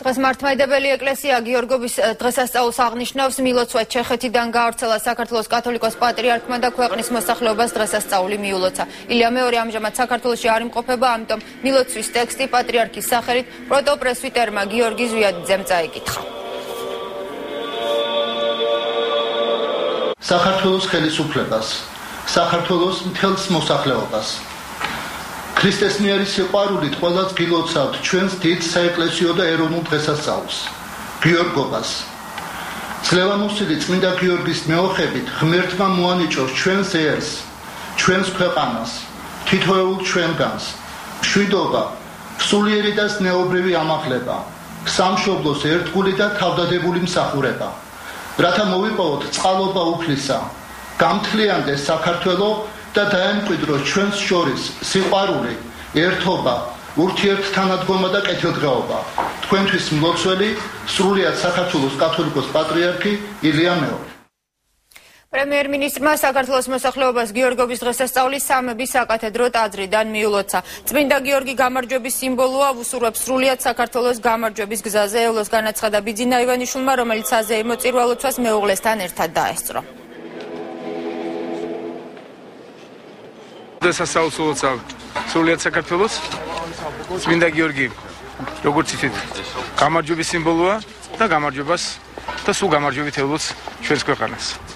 დღეს მართლმადიდებელი ეკლესია გიორგობის დღესასწაულს აღნიშნავს. მილოცვა ჩეხეთიდან გაავრცელა საქართველოს კათოლიკოს პატრიარქმა და ქვეყნის მოსახლეობას დღესასწაული მიულოცა. ილია მეორე ამჟამად საქართველოში არ იმყოფება, ამიტომ მილოცვის ტექსტი პატრიარქის სახელით პროტოპრესვიტერმა გიორგი ზვიადიძემ წაიკითხა. საქართველოს ხელისუფლებას, საქართველოს მთელს მოსახლეობას. ქრისტეს მიერი სიყვარულით ყველას გილოცავთ ჩვენს დიდ საეკლესიო და ეროვნულ დღესასწაულს, გიორგობას. ძლევამოსილი წმინდა გიორგის მეოხებით ღმერთმა მოანიჭოს ჩვენს ერს, ჩვენს ქვეყანას, თითოეულ ჩვენგანს, მშვიდობა, სულიერი და ზნეობრივი ამაღლება, სამშობლოს ერთგული და თავდადებული მსახურება, რათა მოვიპოვოთ წყალობა უფლისა, გამთლიანდეს საქართველო და დაემკვიდროს ჩვენს შორის სიყვარული, ერთობა, ურთიერთთანადგომა და კეთილდღეობა. თქვენთვის მლოცველი, სრულიად საქართველოს კათოლიკოს პატრიარქი ილია მეორე. პრემიერ-მინისტრმა საქართველოს მოსახლეობას გიორგობის დღესასწაულის სამების საკათედრო ტაძრიდან მიულოცა. წმინდა გიორგი გამარჯვების სიმბოლოა, უსურვებს სრულიად საქართველოს გამარჯვების გზაზე. ევლოს განაცხადა ბიძინა ივანიშვილმა, რომელიც საზეიმო წირვა-ლოცვას მეუღლესთან ერთად დაესწრო. დღესასწაულს ულოცავთ სრულიად საქართველოს. წმინდა გიორგი, როგორც იცით, გამარჯვების სიმბოლოა და გამარჯვებას და სულ გამარჯვებით ევლოს ჩვენს ქვეყანას.